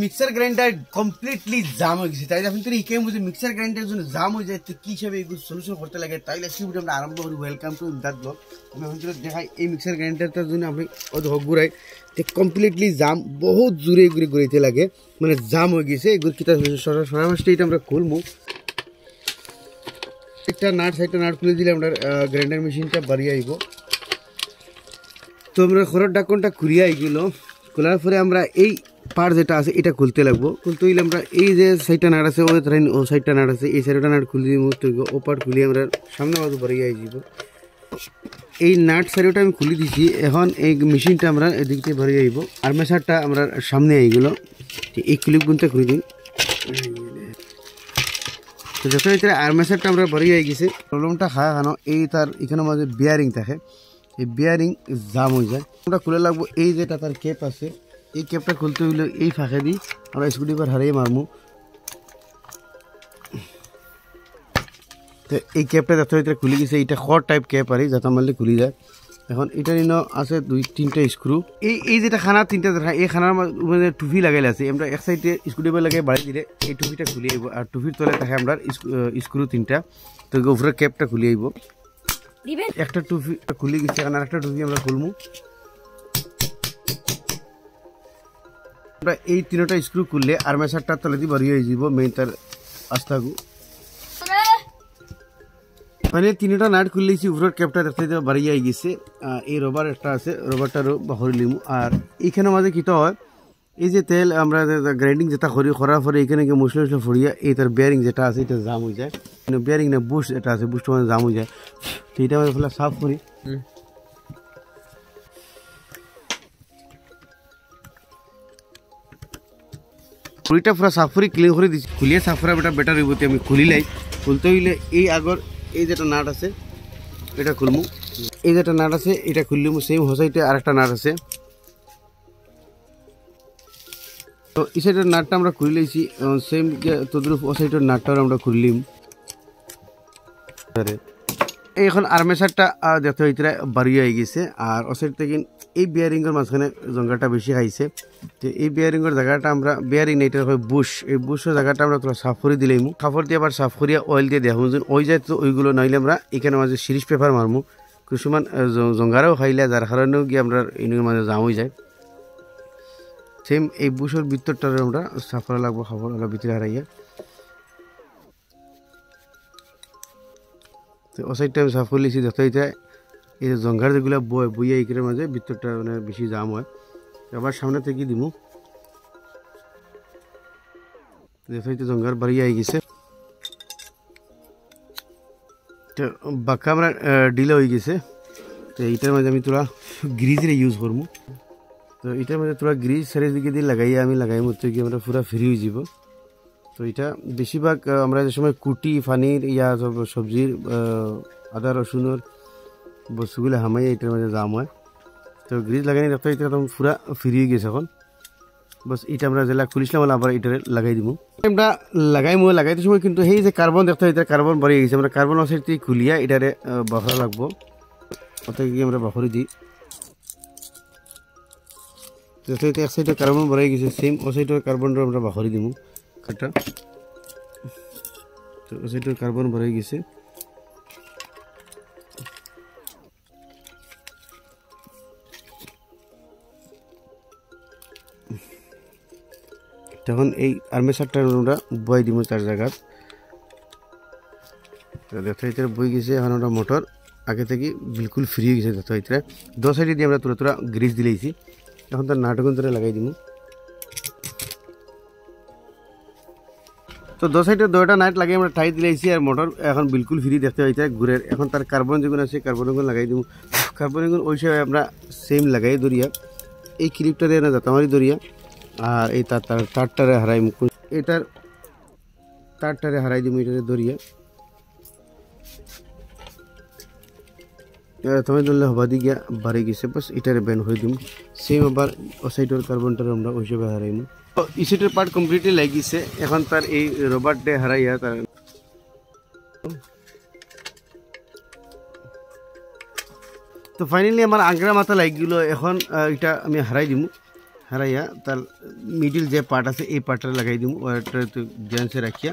Mixer grinder completely জাম হয়ে গেছে, তাই আপনি তো এই কেম বুঝে মিক্সার গ্রাইন্ডারের জন্য জাম হয়ে যায়, তো কি হিসাবে এগুলো সলিউশন করতে লাগে তাইলে সেই ভিডিও আমরা আরম্ভ করি। Welcome to Imdad blog. আমি হয়তো দেখাই এই মিক্সার গ্রাইন্ডারটার জন্য আপনি অত হক ঘুরাই তো কমপ্লিটলি জাম বহুত জোরে এগুলি ঘুরাইতে লাগে, মানে জাম হয়ে গেছে এগুলো কিতা সরাসরি এটা আমরা খুলবো। একটা নাট সাইডটা নাট খুলে দিলে আমরা গ্রাইন্ডার মেশিনটা বাড়িয়ে আইব। তো আমরা খড়ের ঢাকনটা খুলিয়ে আইগুলো, খোলার পরে আমরা এই পার যেটা আছে এটা খুলতে লাগবো। খুলতে হইলে আমরা এই যে সাইডটা নাট আছে ও সাইডটা নাট আছে, এই সাইডটা নাট খুলে দিব, ও পার খুলিয়ে আমরা সামনে বাজু বাড়িয়ে আইব। এই নাট সাইডটা আমি খুলে দিছি, এখন এই মেশিনটা আমরা এদিক থেকে বাড়িয়ে আইব। আর্মেচারটা আমরা সামনে আইগুলো, এই ক্লিপ গুনতে খুলে দিই। তো যখন এটা আর্মেচারটা আমরা বাড়িয়ে আই গেছে, প্রবলেমটা খানো এই তার এখানে মাঝে বিয়ারিং থাকে, এই বিয়ারিং জাম হয়ে যায়। আমরা খুলে লাগবো এই যেটা তার ক্যাপ আছে, এই ক্যাপটা খুলতে হইলে এই ফাঁকে দিই আমরা স্ক্রুড্রাইভার হারিয়ে মারমু। তো এই ক্যাপটা যাতে এটা খুলে গেছে, এইটা খড় টাইপ ক্যাপ আর যাতে মারলে খুলে যায়। এখন এটা নিন আছে 2-3টা স্ক্রু, এই যেটা খানা 3টা দেখা, এই খানার মানে টুপি লাগাইলে আছে, আমরা এক সাইডে স্ক্রুড্রাইভার লাগাই বাড়ি দিলে এই টুপিটা খুলে আইব। আর টুপির তলে থাকে আমরা স্ক্রু 3টা, তো উপরে ক্যাপটা খুলে আইব। একটা টুপি খুলে গেছে, এখন আরেকটা টুপি আমরা খুলবো। আমরা এই 3টা স্ক্রু খুললে আর্মেচারটা তলে দিয়ে বাড়িয়ে যাব মেইন তার আস্তাগু। মানে 3টা নাট খুললেছি, উপরের ক্যাপটা দেখতে বাড়িয়ে গেছে। এই রবার একটা আছে, রবারটারও বাহরি লিমু। আর এইখানে মাঝে কিটা হয়, এই যে তেল আমরা গ্রাইন্ডিং যেটা করি করার পরে এখানে গিয়ে মশলা মশলা ফরিয়া এই তার বিয়ারিং যেটা আছে এটা জাম হয়ে যায়, মানে বিয়ারিং না বুশ যেটা আছে বুশটা মানে জাম হয়ে যায়। তো এটা আমরা ফলে সাফ করি। পুরিটা পুরো সাফ করে ক্লিন করে দিচ্ছি, খুলিয়ে সাফ করা বেটার হইব। আমি খুলিলাই, খুলতে হইলে এই আগর এই যেটা নাট আছে এটা খুলমু, এই যেটা নাট আছে এটা খুললিমু। সেম হোসাইটে আরেকটা নাট আছে, তো এই সাইডের নাটটা আমরা খুলে লইছি। সেম তদ্রুপ ও সাইডের নাটটাও আমরা খুললিম। এখন আর্মেচারটা দেখতে হইতে বাড়িয়ে হয়ে গেছে। আর ও সাইড থেকে এই বিয়ারিংয়ের মাঝখানে জঙ্গাটা বেশি খাইছে, তো এই বিয়ারিংয়ের জায়গাটা আমরা বিয়ারিং এটা হয় বুশ, এই বুশের জায়গাটা আমরা তোলা সাফ করে দিলাম। কাপড় দিয়ে আবার সাফ করিয়া অয়েল দিয়ে দেখুন ওই যায়, তো ওইগুলো নইলে আমরা এখানে মাঝে সিরিজ পেপার মারমু। কিছুমান জঙ্গারাও খাইলে যার কারণেও গিয়ে আমরা এর মাঝে জাম হয়ে যায়। সেম এই বুশের ভিতরটা আমরা সাফ করা লাগবো, খাবার ভিতরে হারাইয়া। তো ও সাইডটা আমি সাফ করে লিছি, দেখতে হইতে এই যে জঙ্গার যেগুলো বইয়া এইখানে মাঝে ভিতরটা মানে বেশি জাম হয়। আবার সামনে থেকে দিমু, দেখতে হইতে জঙ্গার বাড়িয়ে আই গেছে। তো বাক্কা আমরা ডিলে হয়ে গেছে। তো এইটার মাঝে আমি তোরা গ্রিজের ইউজ করবো। তো এটার মধ্যে তোরা গ্রিজ চারিদিকে দিয়ে লাগাইয়া আমি লাগাই মতো গিয়ে আমরা পুরা ফ্রি হয়ে যাব। তো এটা বেশিরভাগ আমরা যে সময় কুটি পানির ইয়া সবজির আদা রসুনের বস্তুগুলো হামাই এটার মধ্যে জাম হয়। তো গ্রিজ লাগাই দেখতে এটা একদম পুরা ফ্রি হয়ে গেছে। এখন বস এটা আমরা যেটা খুলিছিলাম আবার এটারে লাগাই দিব। আমরা লাগাইতে সময় কিন্তু সেই যে কার্বন দেখতে এটা কার্বন বাড়িয়ে গেছে, আমরা কার্বন অক্সাইড থেকে খুলিয়া এটারে বাখরা লাগবো। ওটাকে গিয়ে আমরা বাখরি দিই, যেহেতু এক সাইডে কার্বন বাড়াই গেছে, সেম ও সাইডের কার্বনটা আমরা বাখরি দিব কাটা। তো ও সাইডের কার্বন বাড়াই গেছে, তখন এই আর্মেচারটা আমরা বই দিব তার জায়গা। তো দেখতে বই গেছে, এখন আমরা মোটর আগে থেকে বিলকুল ফ্রি হয়ে গেছে। দেখতে দো সাইডে দিয়ে আমরা তোরা গ্রিজ দিলেছি, এখন তার নাটগুন ধরে লাগাই দিব। তো দো সাইডে 2টা নাট লাগিয়ে আমরা টাইট দিলেছি, আর মোটর এখন বিলকুল ফ্রি দেখতে হইতে ঘুরে। এখন তার কার্বন যেগুলো আছে কার্বনগুলো লাগাই দিব। কার্বনগুলো ওই সময় আমরা সেম লাগাই দরিয়া, এই ক্লিপটা দিয়ে না যাতামারি দরিয়া। আর এই তারটারে হারাই এটার তারটারে হারাই দিব এটারে দরিয়া। তুমি ধরলে হবা দি গিয়া বাড়ি গেছে, বাস এটারে ব্যান হয়ে দিম। সেম আবার ও সাইডের কার্বনটারে আমরা ওই হিসেবে হারাইম। এই সাইডের পার্ট কমপ্লিটলি লাগিয়েছে, এখন তার এই রবার ডে হারাইয়া তার তো ফাইনালি আমার আংরা মাথা লাগিল। এখন এটা আমি হারাই দিম, হারাইয়া তার মিডিল যে পার্ট আছে এই পার্টটা লাগাই দিব ওটা তো জয়েন্টসে রাখিয়া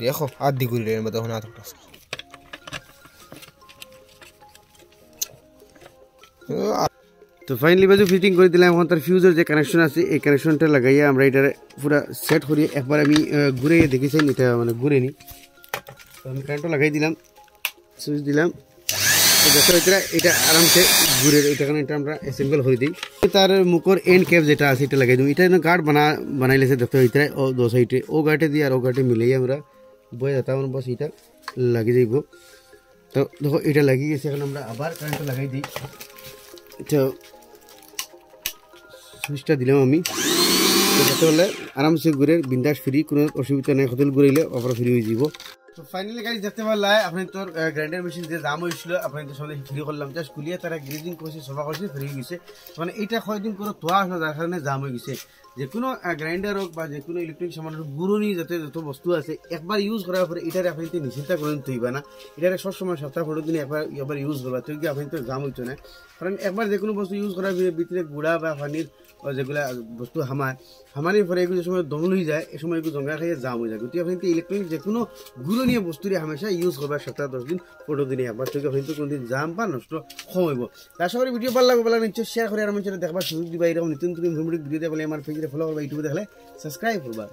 দেখো আদি করে রে মতো না তো তো ফাইনালি বাজু ফিটিং করে দিলাম এখন তার ফিউজের যে কানেকশন আছে এই কানেকশনটা লাগাইয়া আমরা এটা পুরো সেট করি একবার আমি ঘুরে দেখেছি এটা মানে ঘুরে নি তো আমি কারেন্টটা লাগাই দিলাম সুইচ দিলাম তো দেখো এটা আরামসে ঘুরে এটা কারণে এটা আমরা অ্যাসেম্বল করে দিই তার মুখর এন্ড ক্যাপ যেটা আছে এটা লাগাই দিই এটা গার্ড বানাইলেছে দেখো এটা ও দো সাইডে ও গার্ডে দিয়ে আর ও গার্ডে মিলাই আমরা বয়ে যেতাম বাস এটা লাগিয়ে দিব তো দেখো এটা লাগিয়ে গেছে এখন আমরা আবার কারেন্টটা লাগাই দিই তো সুইচটা দিলাম আমি তো যাতে হলে আরামসে ঘুরে বিন্দাস ফ্রি কোনো অসুবিধা নেই হোটেল ঘুরাইলে অপরা ফ্রি হয়ে যাব তো ফাইনালি গাড়ি দেখতে পারলাই আপনি তোর গ্রাইন্ডার মেশিন যে জাম হয়েছিল আপনি তো সামনে ফ্রি করলাম জাস্ট খুলিয়ে তারা গ্রিজিং করছে সফা করছে ফ্রি হয়ে গেছে মানে এইটা কয়েকদিন করে ধোয়া আসলো যার কারণে জাম হয়ে গেছে যে কোনো গ্রাইন্ডার হোক বা যে কোনো ইলেকট্রিক সামান গুঁড়নি যাতে যত বস্তু আছে একবার ইউজ করার পরে এটারে আপনি নিশ্চিন্তা করে থইবা না এটারে সবসময় সপ্তাহ 15 দিন একবার ইউজ করবা তো কি আপনি তো জাম হইতো না কারণ একবার যে কোনো বস্তু ইউজ করার ভিতরে গুঁড়া বা পানির যেগুলা বস্তু হামানির পরে এগুলো সময় দমন হয়ে যায় এই সময় এগুলো জঙ্গা খাইয়ে জাম হয়ে যায় গতিকে আপনি ইলেকট্রনিক যে কোনো গুঁড়নীয় বস্তুরে হামেশা ইউজ করবা সপ্তাহ 10 দিন 15 দিনে একবার থেকে আপনি কোনদিন জাম বা নষ্ট কমাইব তার সঙ্গে ভিডিও ভালো লাগবে নিশ্চয় শেয়ার করে আর মানুষের দেখবার সুযোগ দিবা এরকম নতুন নতুন ভিডিও দেখলে আমার পেজে ফলো করবা ইউটিউবে দেখলে সাবস্ক্রাইব করবা।